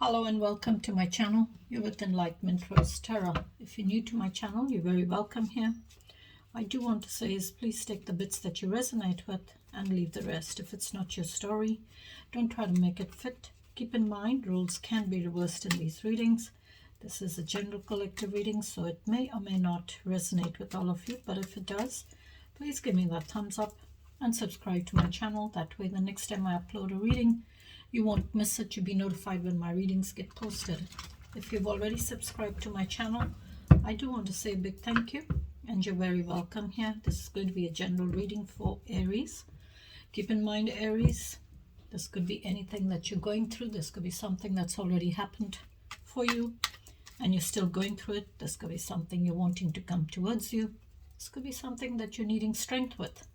Hello and welcome to my channel. You're with Enlightenment Rose Tarot. If you're new to my channel, you're very welcome here. I do want to say is please take the bits that you resonate with and leave the rest. If it's not your story, don't try to make it fit. Keep in mind, rules can be reversed in these readings. This is a general collective reading, so it may or may not resonate with all of you, but if it does, please give me that thumbs up and subscribe to my channel. That way the next time I upload a reading, you won't miss it. You'll be notified when my readings get posted. If you've already subscribed to my channel, I do want to say a big thank you, and you're very welcome here. This is going to be a general reading for Aries. Keep in mind, Aries, this could be anything that you're going through. This could be something that's already happened for you, and you're still going through it. This could be something you're wanting to come towards you. This could be something that you're needing strength with.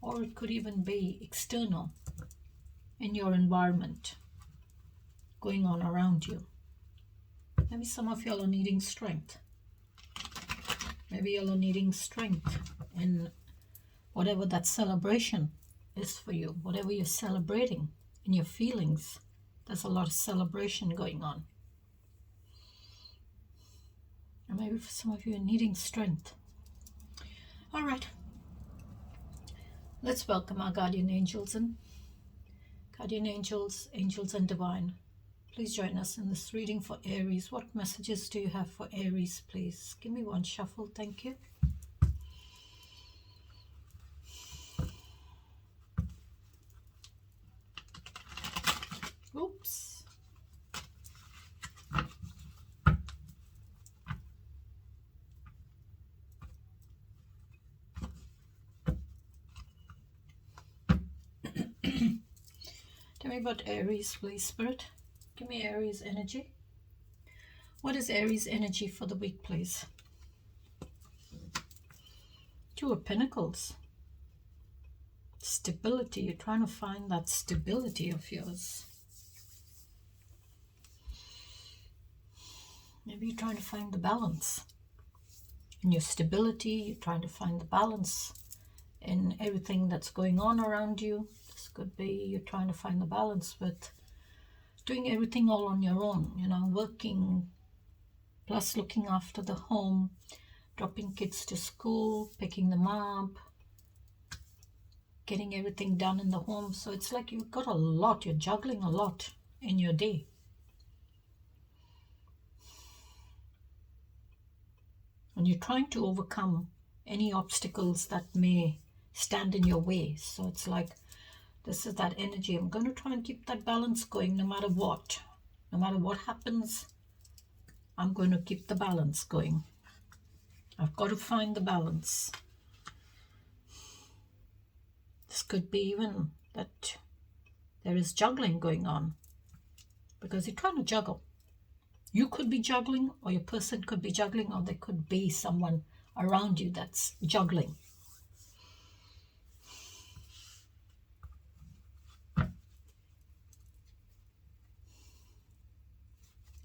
Or it could even be external in your environment going on around you. Maybe some of y'all are needing strength. Maybe y'all are needing strength in whatever that celebration is for you. Whatever you're celebrating in your feelings, there's a lot of celebration going on. And maybe for some of you are needing strength. All right. Let's welcome our guardian angels in. Guardian angels, angels and divine, please join us in this reading for Aries. What messages do you have for Aries, please? Give me one shuffle, thank you. Oops. Tell me about Aries, please, Spirit. Give me Aries energy. What is Aries energy for the week, please? Two of Pentacles. Stability. You're trying to find that stability of yours. Maybe you're trying to find the balance in your stability. You're trying to find the balance in everything that's going on around you. This could be you're trying to find the balance with doing everything all on your own, working plus looking after the home, dropping kids to school, picking them up, getting everything done in the home. So it's like you've got a lot, you're juggling a lot in your day. And you're trying to overcome any obstacles that may stand in your way. So it's like, this is that energy. I'm going to try and keep that balance going no matter what. No matter what happens, I'm going to keep the balance going. I've got to find the balance. This could be even that there is juggling going on, because you're trying to juggle. You could be juggling, or your person could be juggling, or there could be someone around you that's juggling.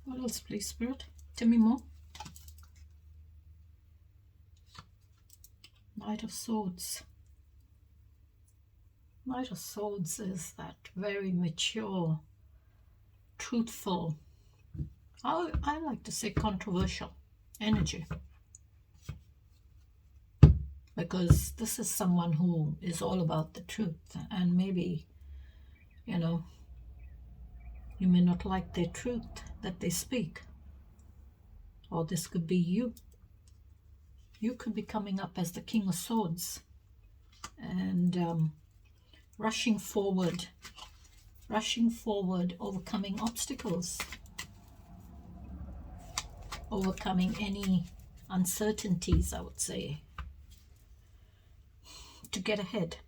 What else, please, Spirit? Tell me more. Knight of Swords. Knight of Swords is that very mature, truthful, I like to say controversial energy. Because this is someone who is all about the truth. And maybe, you may not like their truth that they speak. Or this could be you. You could be coming up as the King of Swords. And rushing forward, overcoming obstacles. Overcoming any uncertainties, I would say. To get ahead.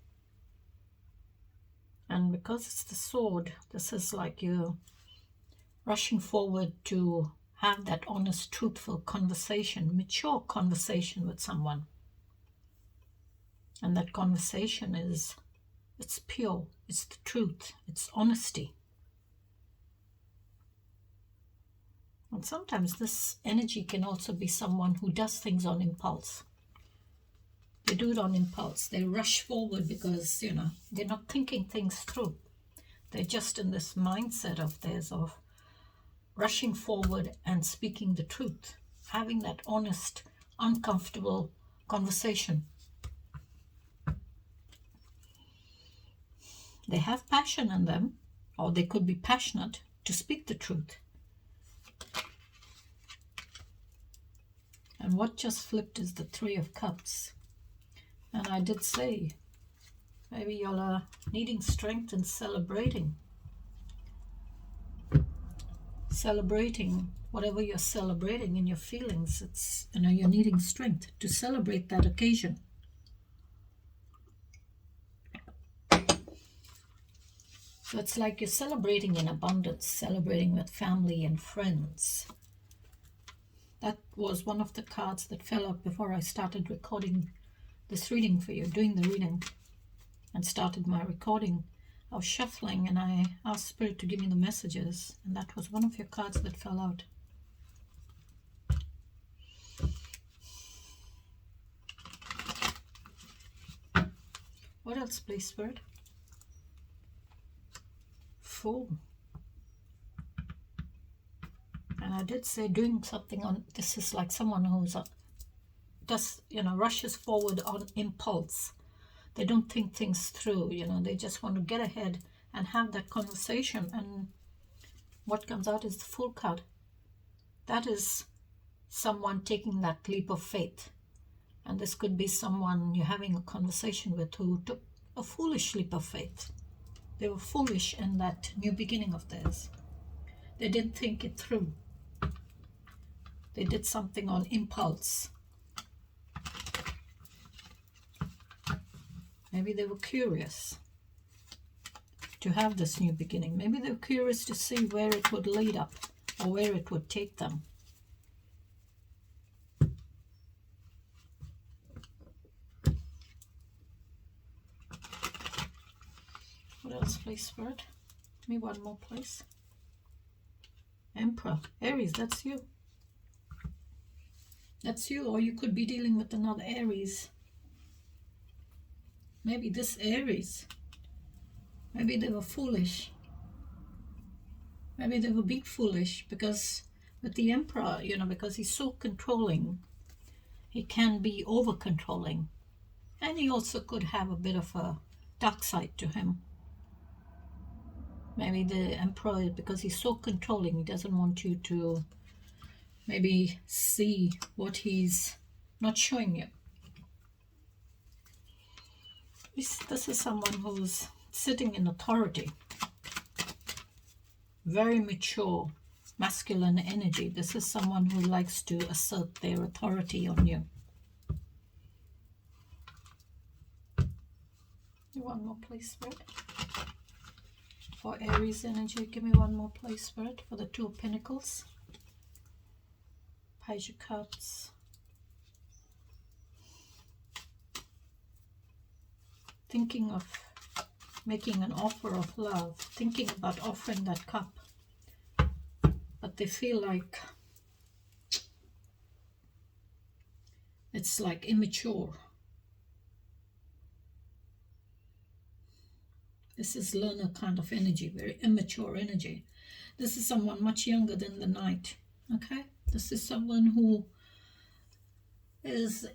And because it's the sword, this is like you're rushing forward to have that honest, truthful conversation, mature conversation with someone. And that conversation it's pure, it's the truth, it's honesty. And sometimes this energy can also be someone who does things on impulse. They do it on impulse. They rush forward because, they're not thinking things through. They're just in this mindset of theirs of rushing forward and speaking the truth, having that honest, uncomfortable conversation. They have passion in them, or they could be passionate to speak the truth. And what just flipped is the Three of Cups. And I did say, maybe y'all are needing strength and celebrating. Celebrating whatever you're celebrating in your feelings. It's, you're needing strength to celebrate that occasion. So it's like you're celebrating in abundance, celebrating with family and friends. That was one of the cards that fell out before I started recording this reading for you, doing the reading, and started my recording. I was shuffling and I asked Spirit to give me the messages, and that was one of your cards that fell out. What else, please, Spirit? Fool. And I did say doing something on, this is like someone who's just, rushes forward on impulse. They don't think things through, they just want to get ahead and have that conversation. And what comes out is the Fool card. That is someone taking that leap of faith. And this could be someone you're having a conversation with who took a foolish leap of faith. They were foolish in that new beginning of theirs. They didn't think it through. They did something on impulse. Maybe they were curious to have this new beginning. Maybe they were curious to see where it would lead up or where it would take them. What else, please, Spirit? Give me one more, please. Emperor. Aries, that's you. That's you, or you could be dealing with another Aries. Maybe this Aries, maybe they were foolish. Maybe they were being foolish because with the Emperor, because he's so controlling, he can be over-controlling. And he also could have a bit of a dark side to him. Maybe the Emperor, because he's so controlling, he doesn't want you to maybe see what he's not showing you. This is someone who's sitting in authority. Very mature, masculine energy. This is someone who likes to assert their authority on you. One more, please, Spirit. For Aries energy, give me one more, please, Spirit, for the Two of Pentacles. Page of Cups. Thinking of making an offer of love, thinking about offering that cup, but they feel like it's like immature. This is learner kind of energy, very immature energy. This is someone much younger than the Knight, okay? This is someone who is,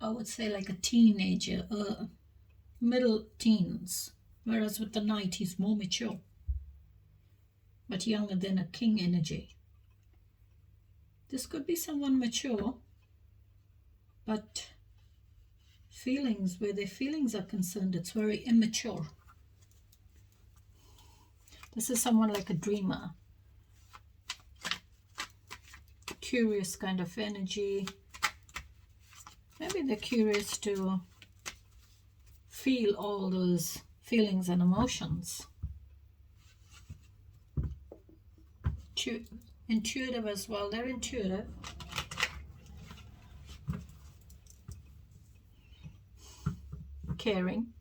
I would say like a teenager, middle teens, whereas with the Knight he's more mature, but younger than a King energy. This could be someone mature, but feelings, where their feelings are concerned, it's very immature. This is someone like a dreamer, curious kind of energy. Maybe they're curious to feel all those feelings and emotions. Intuitive as well. They're intuitive. Caring,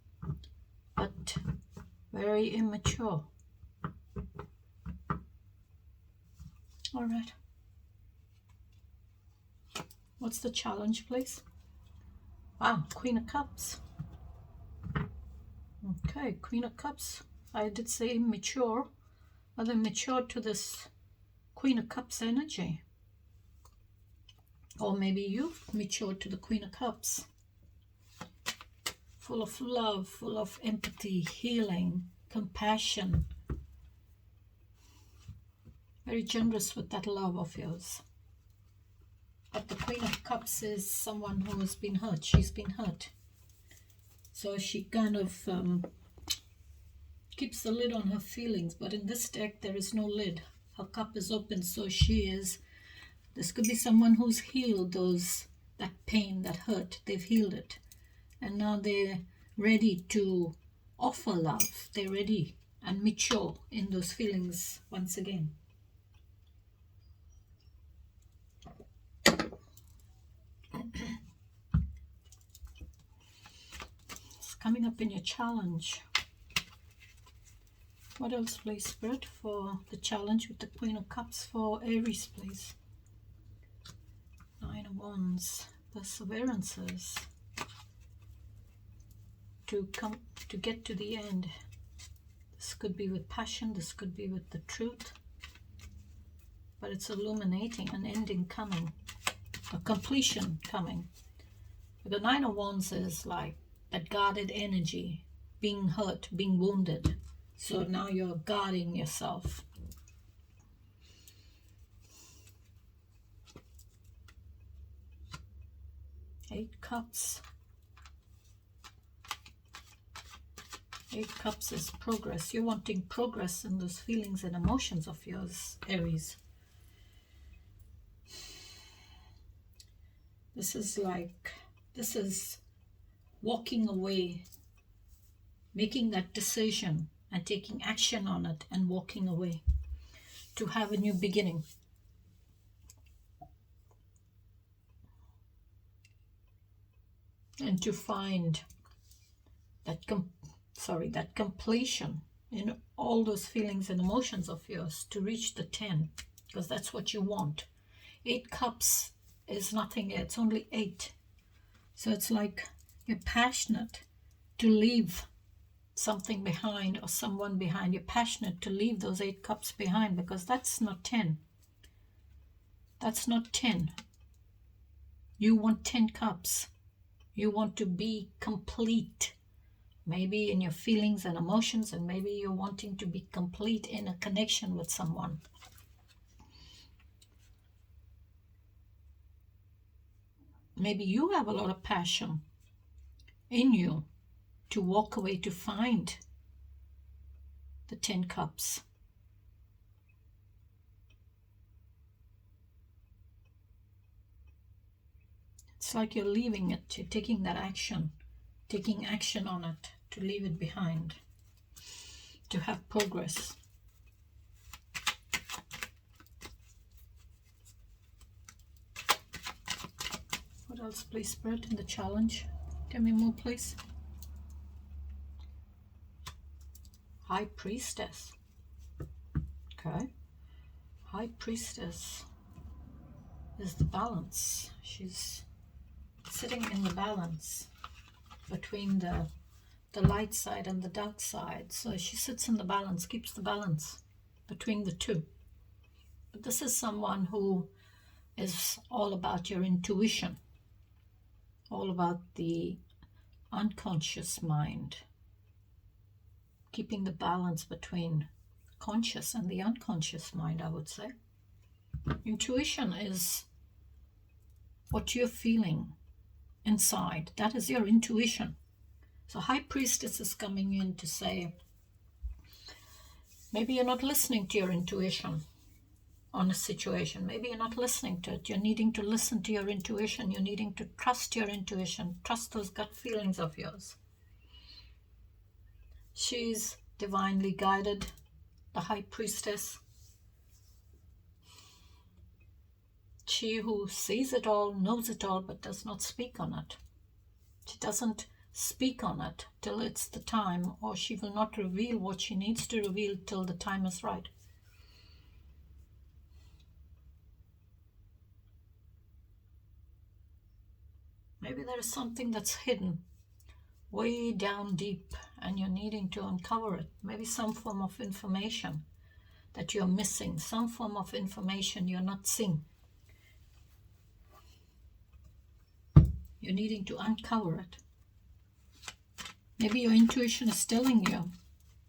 but very immature. All right. What's the challenge, please? Wow, Queen of Cups. Okay, Queen of Cups I did say mature, but they're mature to this Queen of Cups energy. Or maybe you've matured to the Queen of Cups. Full of love, full of empathy, healing, compassion. Very generous with that love of yours. But the Queen of Cups is someone who has been hurt. She's been hurt. So she kind of keeps the lid on her feelings. But in this deck, there is no lid. Her cup is open, so she is. This could be someone who's healed that pain, that hurt. They've healed it. And now they're ready to offer love. They're ready and mature in those feelings once again. It's coming up in your challenge. What else, please, Spirit, for the challenge with the Queen of Cups for Aries, please? 9 of Wands, perseverances. To get to the end. This could be with passion, this could be with the truth. But it's illuminating, an ending coming, a completion coming. The 9 of Wands is like that guarded energy, being hurt, being wounded. So now you're guarding yourself. Eight Cups. 8 Cups is progress. You're wanting progress in those feelings and emotions of yours, Aries. This is walking away, making that decision and taking action on it and walking away to have a new beginning. And to find that completion in all those feelings and emotions of yours, to reach the 10, because that's what you want. 8 Cups is nothing, it's only 8. So it's like you're passionate to leave something behind or someone behind. You're passionate to leave those 8 Cups behind, because that's not 10. That's not 10. You want 10 Cups. You want to be complete. Maybe in your feelings and emotions, and maybe you're wanting to be complete in a connection with someone. Maybe you have a lot of passion in you to walk away to find the 10 Cups. It's like you're leaving it, you're taking that action, taking action on it, to leave it behind, to have progress. What else, please, Spirit, in the challenge? Tell me more, please. High Priestess. Okay. High Priestess is the balance. She's sitting in the balance between the light side and the dark side. So she sits in the balance, keeps the balance between the two. But this is someone who is all about your intuition, all about the unconscious mind, keeping the balance between conscious and the unconscious mind, I would say. Intuition is what you're feeling inside. That is your intuition. So High Priestess is coming in to say, maybe you're not listening to your intuition on a situation. Maybe you're not listening to it. You're needing to listen to your intuition. You're needing to trust your intuition. Trust those gut feelings of yours. She's divinely guided, the High Priestess. She who sees it all, knows it all, but does not speak on it. She doesn't speak on it till it's the time, or she will not reveal what she needs to reveal till the time is right. Maybe there is something that's hidden way down deep, and you're needing to uncover it. Maybe some form of information that you're missing, some form of information you're not seeing. You're needing to uncover it. Maybe your intuition is telling you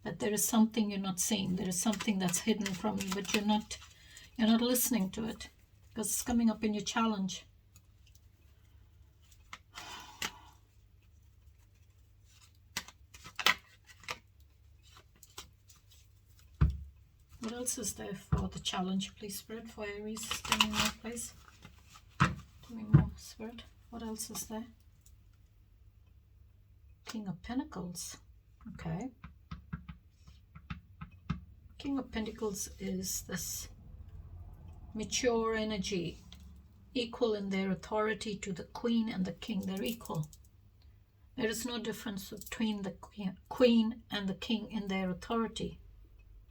that there is something you're not seeing. There is something that's hidden from you, but you're not listening to it because it's coming up in your challenge. What else is there for the challenge, please, Spirit, for Aries? Give me more, please. Give me more, Spirit. What else is there? King of Pentacles. Okay. King of Pentacles is this mature energy, equal in their authority to the Queen and the King. They're equal. There is no difference between the Queen and the King in their authority.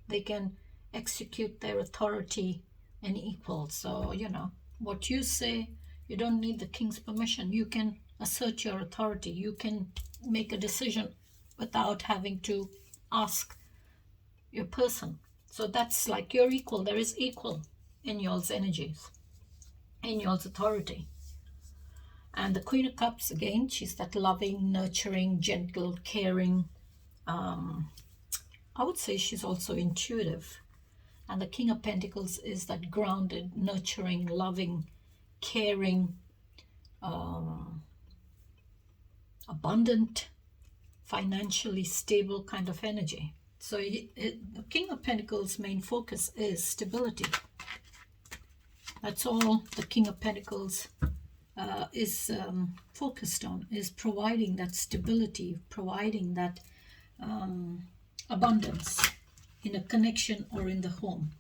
They can execute their authority in equal. So, you know, what you say, you don't need the King's permission. You can assert your authority. You can make a decision without having to ask your person. So that's like you're equal. There is equal in y'all's energies, in y'all's authority. And the Queen of Cups, again, she's that loving, nurturing, gentle, caring. I would say she's also intuitive. And the King of Pentacles is that grounded, nurturing, loving, caring, abundant, financially stable kind of energy. So the King of Pentacles' main focus is stability. That's all the King of Pentacles is focused on, is providing that stability, providing that abundance in a connection or in the home.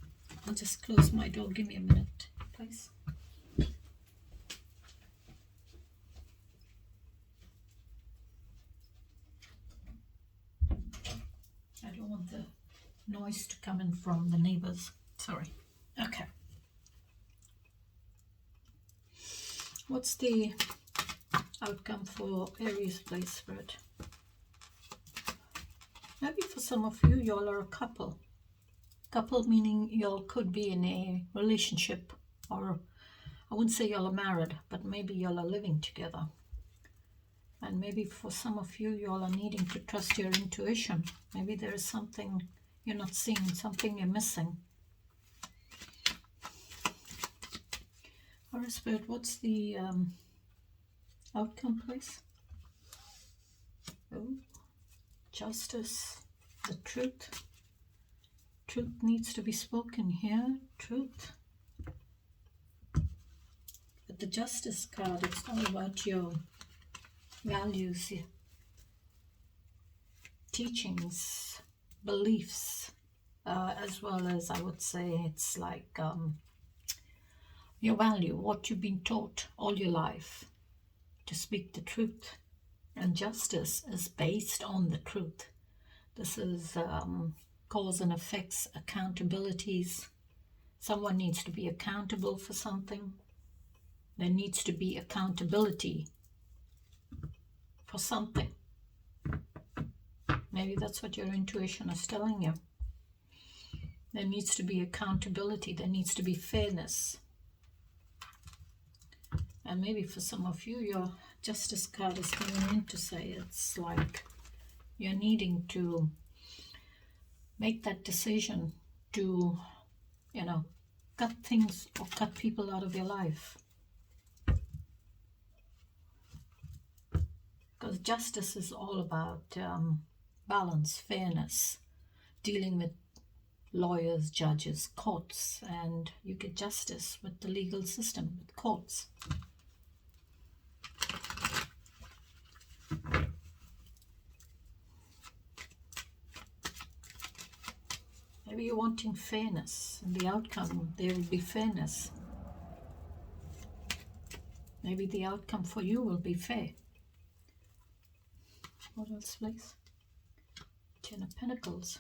I'll just close my door. Give me a minute, please. I don't want the noise to come in from the neighbors. Sorry. Okay. What's the outcome for Aries, please, Spirit? Maybe for some of you, y'all are a couple. Couple meaning y'all could be in a relationship, or I wouldn't say y'all are married, but maybe y'all are living together. And maybe for some of you, y'all are needing to trust your intuition. Maybe there is something you're not seeing, something you're missing. All right, Spirit, what's the outcome, please? Oh, justice, the truth. Truth needs to be spoken here. Truth. But the Justice card, it's all about your values, your teachings, beliefs, as well as, I would say, it's like your value, what you've been taught all your life to speak the truth. And justice is based on the truth. This is cause and effects, accountabilities. Someone needs to be accountable for something. There needs to be accountability for something. Maybe that's what your intuition is telling you. There needs to be accountability. There needs to be fairness. And maybe for some of you, your Justice card is coming in to say it's like you're needing to make that decision to, you know, cut things or cut people out of your life. Because justice is all about balance, fairness, dealing with lawyers, judges, courts, and you get justice with the legal system, with courts. Maybe you're wanting fairness. In the outcome, there will be fairness. Maybe the outcome for you will be fair. What else, please? Ten of Pentacles.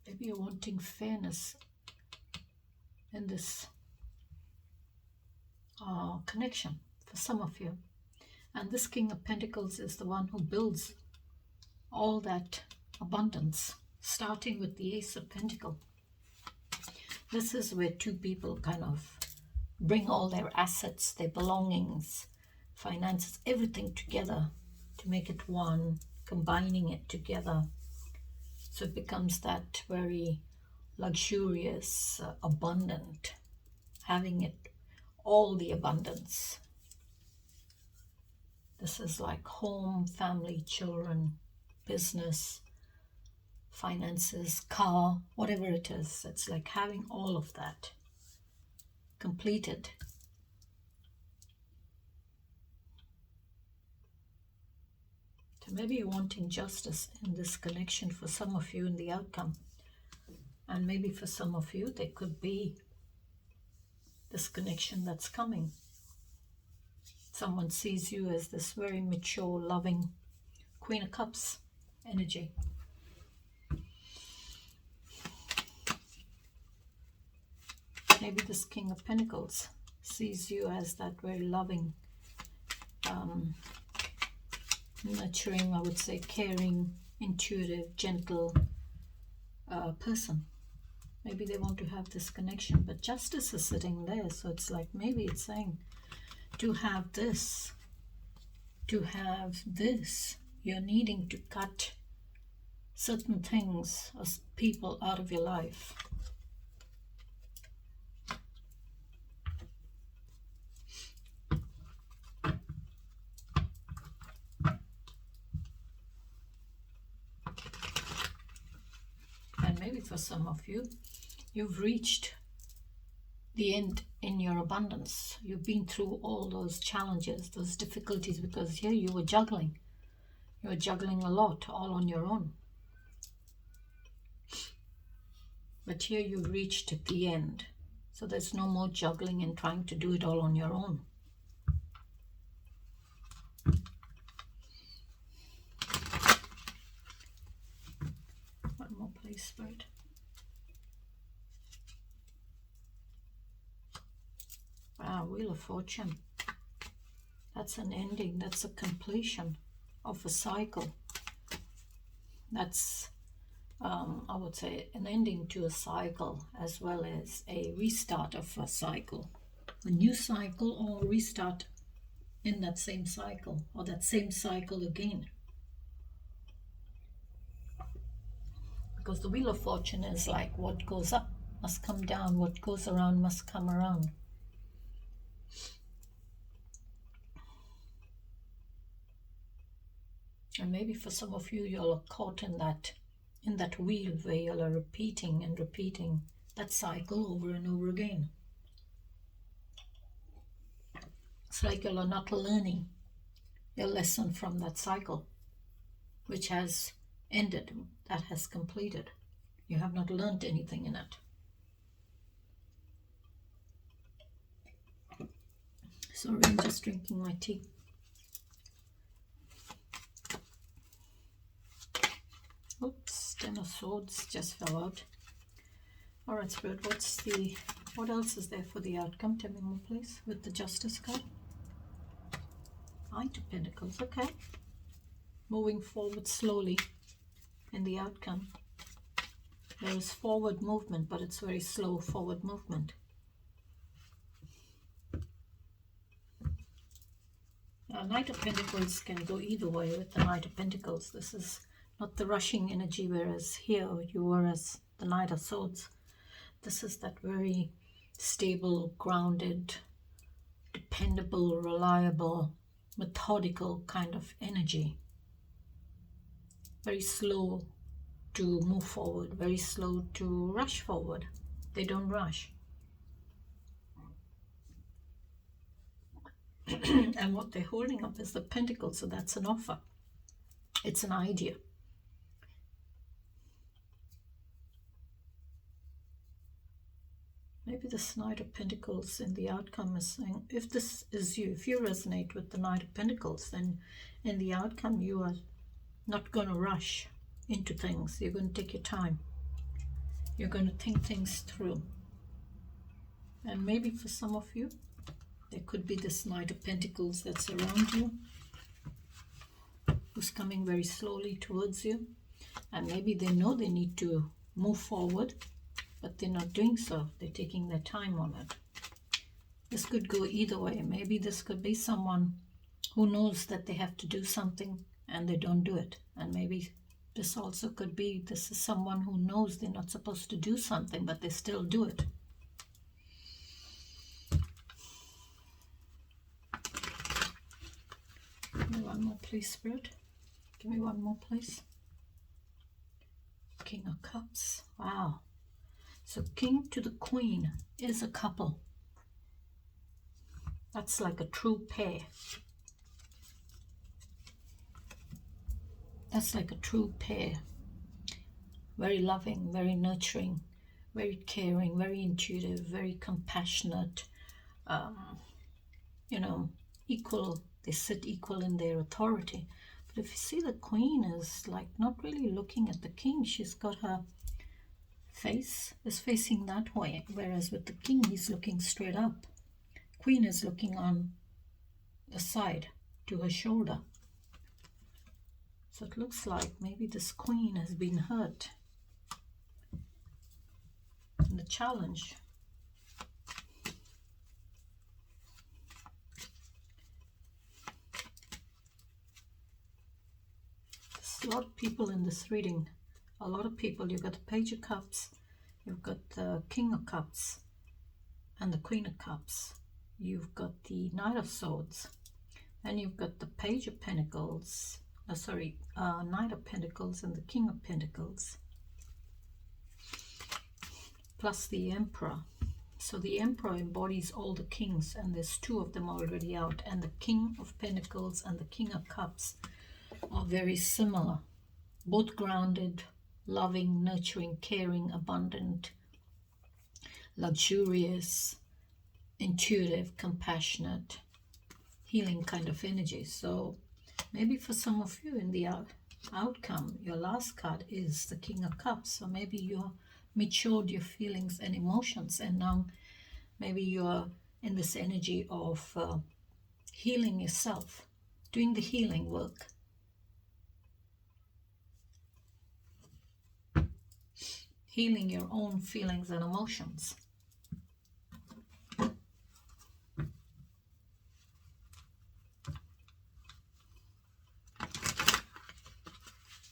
Maybe you're wanting fairness in this connection for some of you. And this King of Pentacles is the one who builds all that abundance, starting with the Ace of Pentacles. This is where two people kind of bring all their assets, their belongings, finances, everything together to make it one, combining it together. So it becomes that very luxurious, abundant, having it, all the abundance. This is like home, family, children, business, finances, car, whatever it is. It's like having all of that completed. So maybe you're wanting justice in this connection for some of you in the outcome. And maybe for some of you, there could be this connection that's coming. Someone sees you as this very mature, loving Queen of Cups energy. Maybe this King of Pentacles sees you as that very loving, nurturing, I would say, caring, intuitive, gentle person. Maybe they want to have this connection, but justice is sitting there. So it's like, maybe it's saying, to have this, you're needing to cut certain things as people out of your life. And maybe for some of you, you've reached the end in your abundance. You've been through all those challenges, those difficulties, because here you were juggling. You were juggling a lot, all on your own. But here you've reached the end. So there's no more juggling and trying to do it all on your own. One more please, Spirit. Wow, Wheel of Fortune. That's an ending. That's a completion of a cycle. That's, I would say, an ending to a cycle as well as a restart of a cycle. A new cycle or restart in that same cycle or that same cycle again. Because the Wheel of Fortune is like what goes up must come down, what goes around must come around. And maybe for some of you, you're caught in that wheel where you're repeating and repeating that cycle over and over again. It's like you're not learning your lesson from that cycle, which has ended, that has completed. You have not learned anything in it. Sorry, I'm just drinking my tea. Oops, Ten of Swords just fell out. All right, Spirit, what else is there for the outcome? Tell me more, please, with the Justice card. Knight of Pentacles, okay. Moving forward slowly in the outcome. There is forward movement, but it's very slow forward movement. Now, Knight of Pentacles can go either way with the Knight of Pentacles. This is not the rushing energy, whereas here you were as the Knight of Swords. This is that very stable, grounded, dependable, reliable, methodical kind of energy. Very slow to move forward, very slow to rush forward. They don't rush. And what they're holding up is the Pentacle, so that's an offer. It's an idea. Maybe this Knight of Pentacles in the outcome is saying, if this is you, if you resonate with the Knight of Pentacles, then in the outcome you are not going to rush into things. You're going to take your time. You're going to think things through. And maybe for some of you, There could be this Knight of Pentacles that's around you, who's coming very slowly towards you. And maybe they know they need to move forward, but they're not doing so. They're taking their time on it. This could go either way. Maybe this could be someone who knows that they have to do something and they don't do it. And maybe this also could be, this is someone who knows they're not supposed to do something, but they still do it. Give me one more, please, Spirit. Give me one more, please. King of Cups. Wow. So King to the Queen is a couple. That's like a true pair. That's like a true pair. Very loving, very nurturing, very caring, very intuitive, very compassionate. You know, equal. They sit equal in their authority. But if you see, the Queen is like not really looking at the King. She's got her face is facing that way, whereas with the King, he's looking straight up. Queen is looking on the side to her shoulder. So it looks like maybe this Queen has been hurt in the challenge. There's a lot of people in this reading. A lot of people. You've got the Page of Cups, you've got the King of Cups and the Queen of Cups. You've got the Knight of Swords, and you've got the Page of Pentacles, Knight of Pentacles and the King of Pentacles, plus the Emperor. So the Emperor embodies all the kings, and there's two of them already out, and the King of Pentacles and the King of Cups are very similar, both grounded, loving, nurturing, caring, abundant, luxurious, intuitive, compassionate, healing kind of energy. So maybe for some of you in the outcome, your last card is the King of Cups. So maybe you're matured your feelings and emotions, and now maybe you're in this energy of healing yourself, doing the healing work. Healing your own feelings and emotions.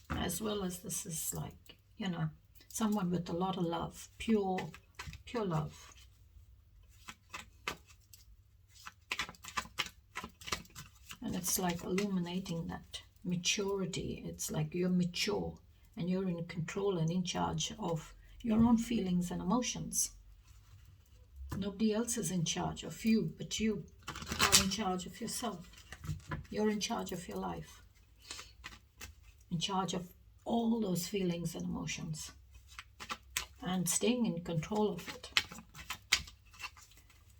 As well as this is like, you know, someone with a lot of love, pure love. And it's like illuminating that maturity. It's like you're mature and you're in control and in charge of your own feelings and emotions. Nobody else is in charge of you, but you are in charge of yourself. You're in charge of your life. In charge of all those feelings and emotions. And staying in control of it.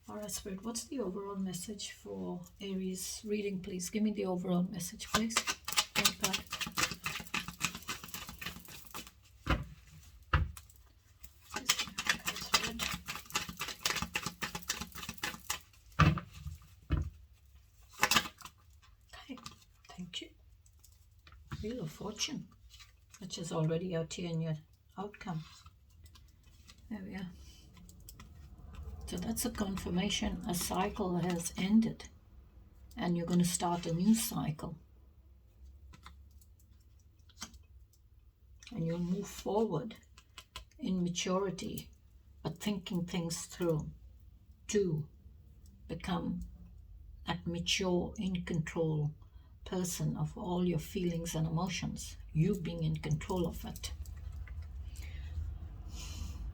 Alright, Spirit, what's the overall message for Aries reading, please? Give me the overall message, please. Thank God. Okay, thank you. Wheel of Fortune, which is already out here in your outcome. There we are. So that's a confirmation. A cycle has ended and you're going to start a new cycle. And you'll move forward in maturity, but thinking things through to become that mature, in control person of all your feelings and emotions. You being in control of it.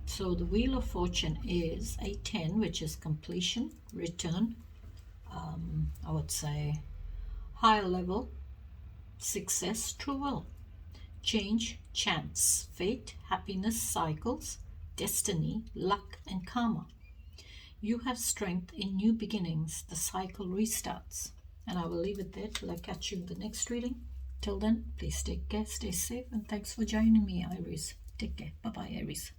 So the Wheel of Fortune is a 10, which is completion, return, I would say higher level, success, true will, change, chance, fate, happiness, cycles, destiny, luck, and karma. You have strength in new beginnings. The cycle restarts. And I will leave it there till I catch you in the next reading. Till then, please take care, stay safe, and thanks for joining me, Aries. Take care. Bye-bye, Aries.